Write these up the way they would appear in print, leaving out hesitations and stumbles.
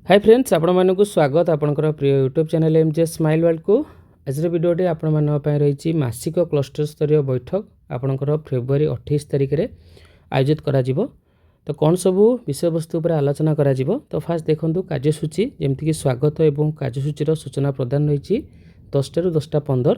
Hi friends, आपण मानक स्वागत आपणकर प्रिय YouTube channel MJ smile world को। आज भिडियोटी आपण मानक रही मासिक क्लस्टर स्तरीय बैठक आपणकर फेब्रुआरी 28 तारिख में आयोजित करा जिवो। तो कौन सबू विषय वस्तु पर आलोचना करा जिवो। तो फास्ट देखंतु कार्यसूची जमती स्वागत और कार्यसूची सूचना प्रदान रही 10 टा 10:15।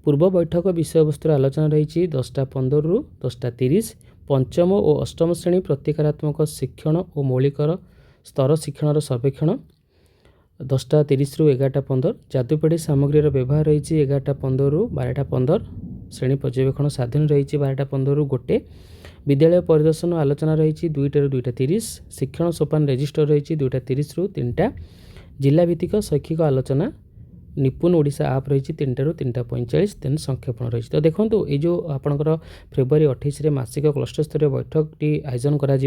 पूर्व बैठक विषय वस्तु आलोचना रही 10:15 रु 10:30। पंचम और अष्टम श्रेणी प्रतिकारात्मक शिक्षण और मौलिकर स्तर शिक्षण सर्वेक्षण 10:30 रु 11:15। जादुपेढ़ी सामग्री व्यवहार रही 11:15 रु 12:15। श्रेणी पर्यवेक्षण स्वाधीन रही 12:15 रु 1। विद्यालय परिदर्शन आलोचना रही 2टा रु 2:30। शिक्षण सोपान रेजिस्टर रही 2:30 रु 3टा। जिला भित्तिक शैक्षिक आलोचना निपुण ओडिशा आप रही 3टा रु 3:45। तेन संक्षेपण रही। तो देखो ये जो आपंकर फेब्रुआरी 28 मासिक क्लस्टर स्तरीय बैठकटी आयोजन करा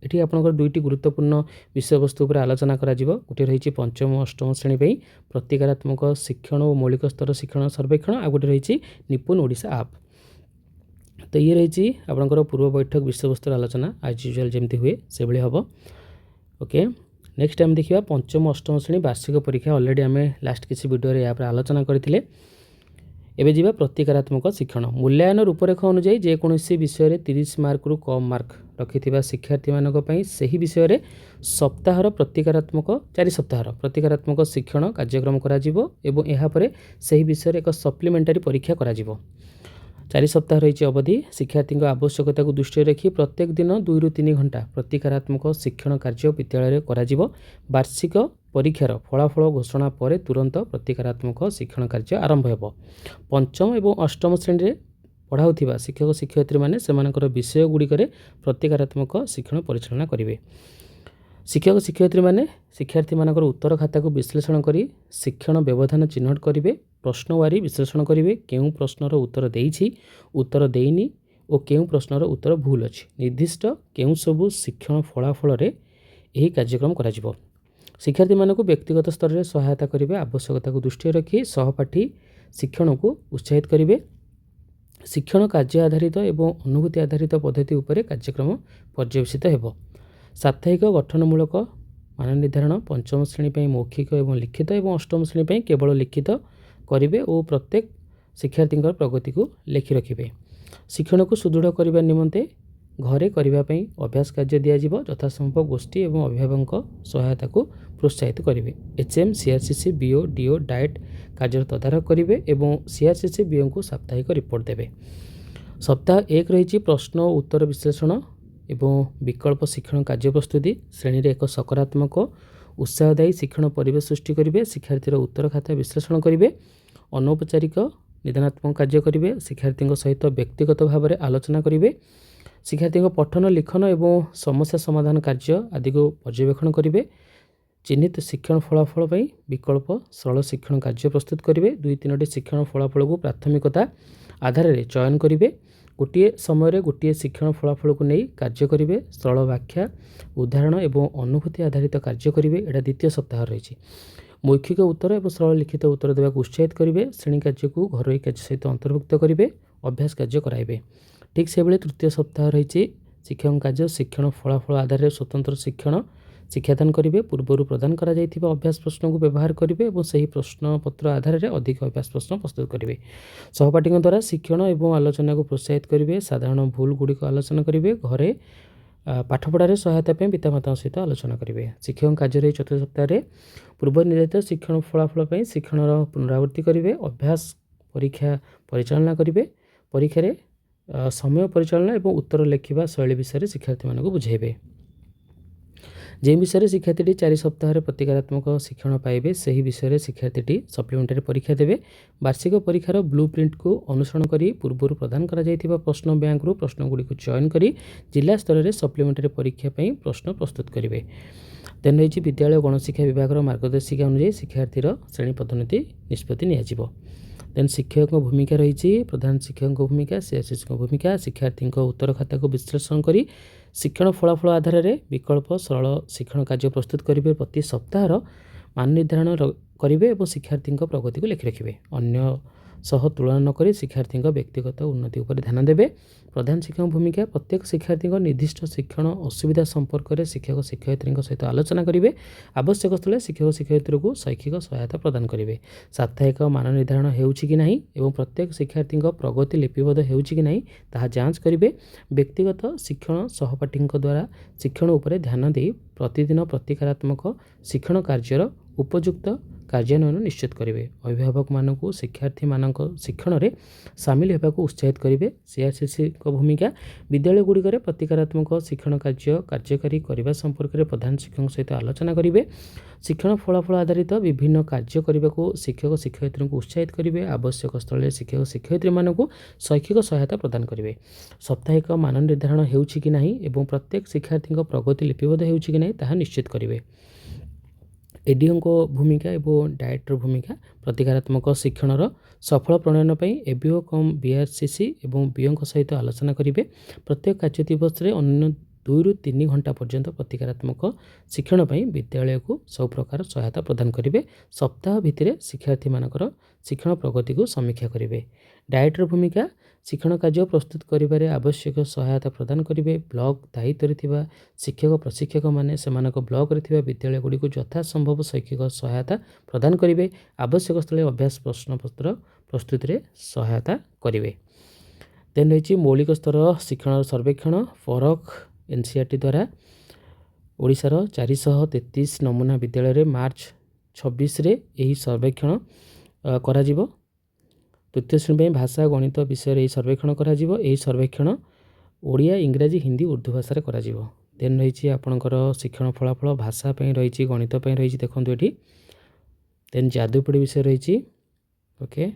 एठी आपनकर दुईटी गुरुत्वपूर्ण विषय वस्तु पर आलोचना करा जिवो। गोटे रही पंचम और अष्टम श्रेणी पे प्रतिकारात्मक शिक्षण और मौलिक स्तर शिक्षण सर्वेक्षण आ गोटे रही निपुण ओडिशा आप। तो ये रही आपनकर पूर्व बैठक विषय वस्तु आलोचना आज यूजुअल जमती हुए से भली हम। ओके, नेक्स्ट टाइम देखिए पंचम अष्टम श्रेणी वार्षिक परीक्षा ऑलरेडी आम लास्ट किसी वीडियो रे यहाँ आलोचना करथिले। एबे जीवा प्रतिकारात्मक शिक्षण मूल्यांकन रूपरेख अनुसार जेकोसी विषय 30 मार्क रु कम मार्क रखिथिबा शिक्षार्थी मानक पई सही विषय रे सप्ताहर प्रतिकारात्मक 4 सप्ताहर प्रतिकारात्मक शिक्षण कार्यक्रम करा जिवो एवं एहा परे सही विषय रे एक सप्लीमेंटारी परीक्षा करा जिवो। 4 सप्ताह रही अवधि शिक्षार्थी आवश्यकता को दृष्टि रखी प्रत्येक दिन 2 रु 3 घंटा प्रतिकारात्मक शिक्षण कार्य विद्यालय करा जिवो। वार्षिक परीक्षार फलाफल घोषणा पर तुरंत प्रतिकारात्मक शिक्षण कार्य आरंभ हो। पंचम और अष्टम श्रेणी में पढ़ाऊा शिक्षक शिक्षयित्री मैंने सेमानकर विषय गुड़िक प्रतिकारात्मक शिक्षण परिचालना करेंगे। शिक्षक शिक्षयित्री मैंने शिक्षार्थी मानकर उत्तर खाता को विश्लेषण करी शिक्षण व्यवधान चिन्हट करेंगे। प्रश्नवारी विश्लेषण करेंगे केउं प्रश्नर उत्तर देइछि उत्तर देइनी और केउं प्रश्नर उत्तर भूल अच्छी निर्दिष्ट केउं सबु शिक्षण फलाफल रे यही कार्यक्रम करा जिवो। शिक्षार्थी मानक व्यक्तिगत स्तर में सहायता करेंगे। आवश्यकता को दृष्टि रखी सहपाठी शिक्षण को उत्साहित करेंगे। शिक्षण कार्य आधारित एवं अनुभूति आधारित पद्धति उपर कार्यक्रम पर्यवेसित हेबो। साप्ताहिक गठनमूलक मान निर्धारण पंचम श्रेणी पर मौखिक और लिखित और अष्टम श्रेणी पर केवल लिखित करेंगे और प्रत्येक शिक्षार्थी प्रगति को लिखि रखिए। शिक्षण को सुदृढ़ करने निमंते घरे करने अभ्यास कार्य दिज्व यथासंभव गोष्ठी और अभिभावक सहायता को प्रोत्साहित करेंगे। HM CRCC BO DO diet कार्य तदारख करेंगे और CRCC BO को साप्ताहिक रिपोर्ट देवे। सप्ताह 1 रही प्रश्न और उत्तर विश्लेषण एवं विकल्प शिक्षण कार्य प्रस्तुति श्रेणी रे एक सकारात्मक उत्साहदायी शिक्षण परिवेश सृष्टि करेंगे। शिक्षार्थी उत्तर खाता विश्लेषण करेंगे। अनौपचारिक निदानात्मक कार्य करेंगे। शिक्षार्थी सहित व्यक्तिगत भाव में आलोचना करेंगे। शिक्षार्थी पठन लिखन एवं समस्या समाधान कार्य आदि को पर्यवेक्षण करेंगे। चिन्हित शिक्षण फलाफल पर विकल्प सरल शिक्षण कार्य प्रस्तुत करेंगे। 2-3टी शिक्षण फलाफल को प्राथमिकता आधार में चयन करेंगे। गोटे समय गोटे शिक्षण फलाफल को नहीं कार्य करेंगे। सरल व्याख्या उदाहरण एवं अनुभूति आधारित कार्य करेंगे। यहाँ द्वितीय सप्ताह रही मौखिक उत्तर और सरल लिखित उत्तर देवा उत्साहित करेंगे। श्रेणी कार्य को घरोई कार्य सहित अंतर्भुक्त करेंगे। अभ्यास कार्य कराइबे। ठीक से भाई तृतीय सप्ताह रही शिक्षण कार्य शिक्षण फलाफल आधार में स्वतंत्र शिक्षण शिक्षादान करेंगे। पूर्वर प्रदान करा जाइथिबा अभ्यास प्रश्न को व्यवहार करेंगे और सही प्रश्नपत्र आधार में अधिक अभ्यास प्रश्न प्रस्तुत करेंगे। सहपाठी द्वारा शिक्षण और आलोचना को प्रोत्साहित करेंगे। साधारण भूल गुड़िक आलोचना करेंगे। घरे पाठपढ़ार सहायता पितामाता सहित आलोचना करेंगे। शिक्षण कार्य रही चतुर्थ सप्ताह पूर्व निर्धारित शिक्षण फलाफल शिक्षण पुनरावृत्ति करेंगे। अभ्यास परीक्षा परिचालना करेंगे। परीक्षा समय परिचालना और उत्तर लिखा शैली विषय शिक्षार्थी मानक बुझेबे। जे विषय शिक्षार्थी 4 सप्ताह प्रतिकारात्मक शिक्षण पाइबे सही विषय शिक्षार्थी सप्लीमेंटारी परीक्षा देवे। वार्षिक परीक्षार ब्लू प्रिंट को अनुसरण करी पूर्व प्रदान करा जाइथिबा प्रश्न बैंक रु प्रश्न गुड़ी को चयन करी जिला स्तर में सप्लीमेंटारी परीक्षा पर प्रश्न प्रस्तुत करेंगे। देन रही विद्यालय गणशिक्षा विभाग मार्गदर्शिका अनुसार शिक्षार्थी श्रेणी पदोन्नति निष्पत्ति नियाजिबो। देन शिक्षक भूमिका रही प्रधान शिक्षक भूमिका CRCC भूमिका शिक्षार्थी उत्तर खाता को विश्लेषण करी शिक्षण फलाफल आधार में विकल्प सरल शिक्षण कार्य प्रस्तुत करेंगे। प्रति सप्ताह मान निर्धारण करेंगे और शिक्षार्थी प्रगति को लिखि रखिए। अन्य सह तुलना न करी शिक्षार्थी व्यक्तिगत उन्नति उपर ध्यान देवे। प्रधान शिक्षक भूमिका प्रत्येक शिक्षार्थी निर्दिष्ट शिक्षण असुविधा संपर्क में शिक्षक शिक्षयित्री सहित आलोचना करेंगे। आवश्यक स्थले शिक्षक शिक्षयित्री को शैक्षिक सहायता प्रदान करेंगे। साप्ताहिक मान निर्धारण होउछि कि नहीं एवं प्रत्येक शिक्षार्थी प्रगति लिपिबद्ध होउछि कि नहीं ताहा जांच करेंगे। व्यक्तिगत शिक्षण सहपाठी द्वारा शिक्षण उपर ध्यान दे प्रतिदिन प्रतिकारात्मक शिक्षण कार्यर उपयुक्त कार्यान्वयन निश्चित करेंगे। अभिभावक मानक शिक्षार्थी मानक शिक्षण में सामिल होगा उत्साहित करेंगे। सीआरसीसी भूमिका विद्यालय गुड़िक प्रतिकारात्मक शिक्षण कार्य कार्यकारी करने संपर्क में प्रधान शिक्षक सहित आलोचना करेंगे। शिक्षण फलाफल आधारित विभिन्न कार्य करने को शिक्षक शिक्षयित्री को उत्साहित करेंगे। आवश्यक स्थल शिक्षक शिक्षयित्री मानक शैक्षिक सहायता प्रदान करेंगे। साप्ताहिक मान निर्धारण होउछि कि नहीं एवं प्रत्येक शिक्षार्थी प्रगति लिपिबद्ध होउछि कि नहीं ताहा निश्चित करेंगे। एडीओ भूमिका और डायरेक्टर भूमिका प्रतिकारात्मक शिक्षण सफल प्रणयन पर एबीओ कम बीआरसीसी और बीओ सहित आलोचना करेंगे। प्रत्येक कार्य दिवस में अन्य 2 ରୁ 3 घंटा पर्यंत प्रतिकारात्मक शिक्षण पर विद्यालय को सब प्रकार सहायता प्रदान करेंगे। सप्ताह भितर शिक्षार्थी मानकर शिक्षण प्रगति को समीक्षा करेंगे। डायरेक्टर भूमिका शिक्षण कार्य प्रस्तुत करिबारे आवश्यक सहायता प्रदान करेंगे। ब्लॉक दायित्व थिबा शिक्षक प्रशिक्षक माने सेमानक ब्लॉक रे थिबा विद्यालय गुडी को यथा संभव शैक्षिक सहायता प्रदान करेंगे। आवश्यक स्थले अभ्यास प्रश्नपत्र प्रस्तुति रे सहायता करेंगे। देन रही मौलिक स्तर शिक्षण सर्वेक्षण फरक एनसीईआरटी द्वारा ओडिशार 433 नमूना विद्यालय में मार्च 26 रे यही सर्वेक्षण करा जिवो। तृतीय श्रेणी में भाषा गणित विषय यही सर्वेक्षण करा जिवो। यही सर्वेक्षण ओडिया इंग्राजी हिंदी उर्दू भाषा करा जिवो। देन रही आपणकर शिक्षण फलाफल भाषा रही गणित रही देखो ये। देन जादुपीढ़ी विषय रही ओके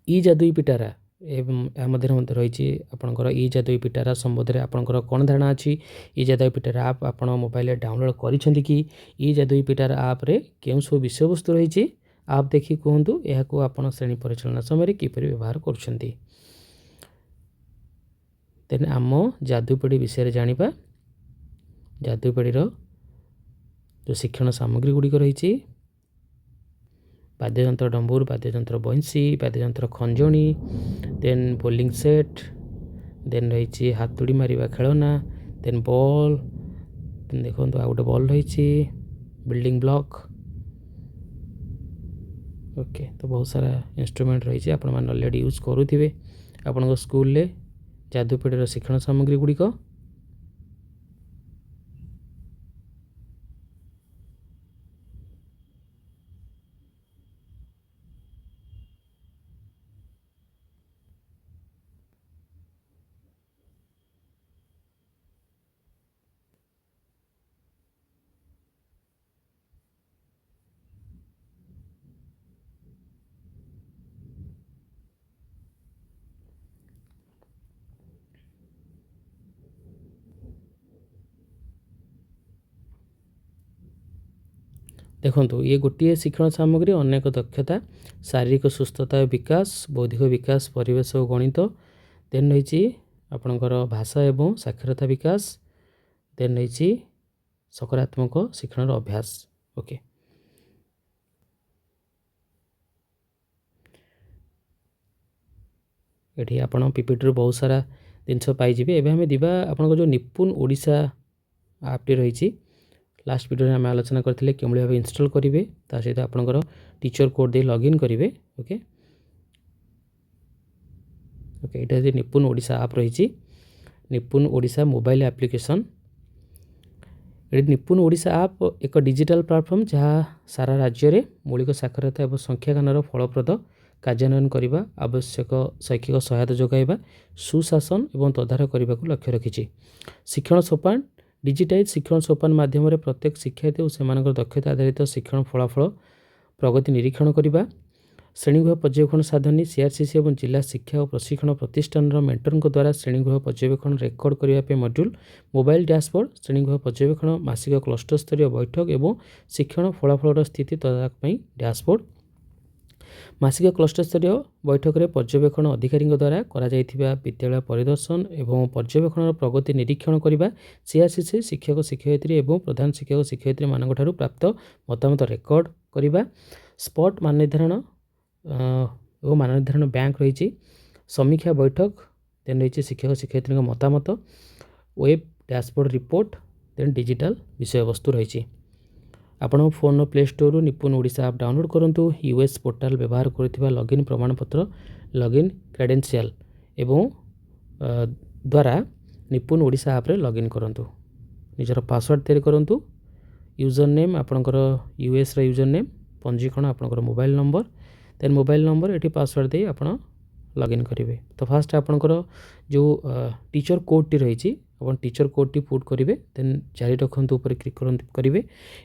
ई जादुई पिटारा रही आपणकर ई जादुई पिटारा संबंध में आपणकर कौन धारणा अच्छी। ई जादुई पिटारा आप आपण मोबाइल डाउनलोड करिसेंती कि ई जादुई पिटारा आप रे केउं सब विषय वस्तु रही आप देखि कहतु यह आपण श्रेणी परिचालना समय किपरि व्यवहार करुछंती। तेन आम जादुपीढ़ी विषय जानिबा। जादुपीढ़ीर जो शिक्षण सामग्री गुड़िक रही वाद्ययंत्र डंबूर वाद्ययंत्र बंसी वाद्ययंत्र खंजणी देन बोलिंग सेट देन रही हाथुड़ी मारिबा खेलना देन बॉल देन देखो आ गोटे बॉल रही बिल्डिंग ब्लॉक ओके। तो बहुत सारा इंस्ट्रूमेंट रही आपण मैंने ऑलरेडी यूज करुवे आपण स्कूल रे जादुपीढ़ीर शिक्षण सामग्री गुड़िक। देखो ये गोटे शिक्षण सामग्री अनेक दक्षता शारीरिक सुस्थता विकास बौद्धिक विकास परिवेश और गणित देन रही आपणकर भाषा एवं साक्षरता विकास देन रही सकारात्मक शिक्षण अभ्यास ओके। ये आपण पीपीटी बहुत सारा जिनस पाइबे। एवं आम दिवा आपन जो निपुण ओडिशा आपटी रही लास्ट वीडियो में आम आलोचना करते कि भाव इंस्टॉल करेंगे सहित आपंकर टीचर कोड दे लॉगिन करेंगे ओके ओके। ये निपुण ओडिशा आप रही निपुण ओडिशा मोबाइल एप्लिकेशन। ये निपुण ओडिशा आप एक डिजिटल प्लेटफॉर्म जहाँ सारा राज्य में मौलिक साक्षरता और संख्यागान फलप्रद कार्यान्वयन करने आवश्यक शैक्षिक सहायता जोगाइबा सुशासन और तदारख करने को लक्ष्य रखी। शिक्षण सोपान डिजिटाइज शिक्षण सोपान माध्यम प्रत्येक शिक्षार्थी और सेमानकर दक्षता आधारित शिक्षण फलाफल प्रगति निरीक्षण करने श्रेणीगृह पर्यवेक्षण साधनी सीआरसीसी और जिला शिक्षा और प्रशिक्षण प्रतिष्ठान मेंटर द्वारा श्रेणीगृह पर्यवेक्षण रेकर्ड करने मॉड्यूल मोबाइल डैशबोर्ड श्रेणीगृह पर्यवेक्षण मासिक क्लस्टर स्तरीय बैठक और शिक्षण फलाफल स्थिति तदारख डैशबोर्ड मासिक क्लस्टर स्तरीय बैठक में पर्यवेक्षण अधिकारी द्वारा करा विद्यालय परिदर्शन एवं पर्यवेक्षण प्रगति निरीक्षण करने सीआरसीसी शिक्षक शिक्षयित्री और प्रधान शिक्षक शिक्षयित्री मान प्राप्त मतामत रेकर्ड करने स्पॉट मान निर्धारण और मान निर्धारण बैंक रही समीक्षा बैठक देन रही शिक्षक शिक्षयित्री मतामत वेब डैशबोर्ड रिपोर्ट देन डिजिटल विषय वस्तु रही आपण फोन प्ले स्टोर निपुण ओडिशा आप डाउनलोड करूँ यूएस पोर्टाल व्यवहार कर लॉगिन प्रमाणपत्र लॉगिन क्रेडेंशियल एवं द्वारा निपुण ओडिशा आप लॉगिन करूँ निजर पासवर्ड तैयारी करूँ यूजर नेम आपणकर यूएस यूजर नेम पंजीकरण आपणकर mobile number then mobile number ये पासवर्ड दे आप लॉगिन करेंगे। तो फास्ट आपणकर जो टीचर कोड टी रही टीचर कोड टी पुट करेंगे देन जारी रखते ऊपर क्लिक करेंगे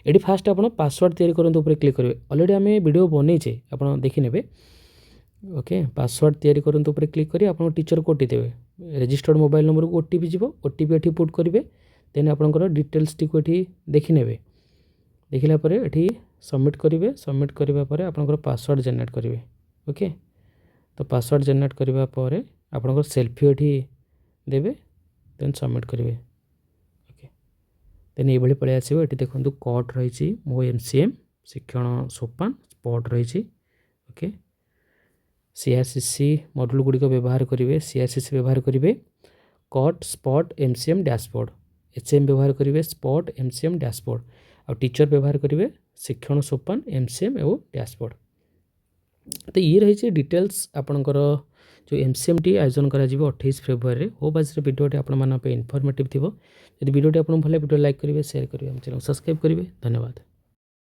ये फास्ट आप पासवर्ड तैयारी करते ऊपर क्लिक करेंगे ऑलरेडी आम वीडियो बनईचे आप देखने ओके पासवर्ड तैयारी करते ऊपर क्लिक करी आप टीचर कोड टी देवे रजिस्टर्ड मोबाइल नंबर को ओटीपी जीव ओटीपी ये पुट करेंगे देन आपंकर डिटेल्स टी को ये देखने देखला ये सबमिट करेंगे सबमिट करने आपंकर पासवर्ड जेनेरेट करेंगे ओके। तो पासवर्ड जेनेरेट करने आपंकर सेल्फी ये देवे देन सबमिट करेंगे ओके देन ये पलि आसो ये देखो कट रही मो एमसीएम शिक्षण सोपान स्पॉट रही ओके सीआरसीसी मॉड्यूल गुड़िक व्यवहार करेंगे सीआरसीसी व्यवहार करेंगे cut spot MCM dashboard HM व्यवहार करेंगे स्पॉट एमसीएम डैशबोर्ड आ टीचर व्यवहार करेंगे शिक्षण सोपान एमसीएम एवं डैशबोर्ड। तो ये रही डिटेल्स आपणकर जो एमसीएम टी आयोजन करा 28 फेब्रुआरी होप आज वीडियोटी आप इनफॉर्मेटिव थी। यदि वीडियोटी आपको भल वीडियो लाइक करेंगे शेयर करेंगे चैनल सब्सक्राइब करेंगे। धन्यवाद।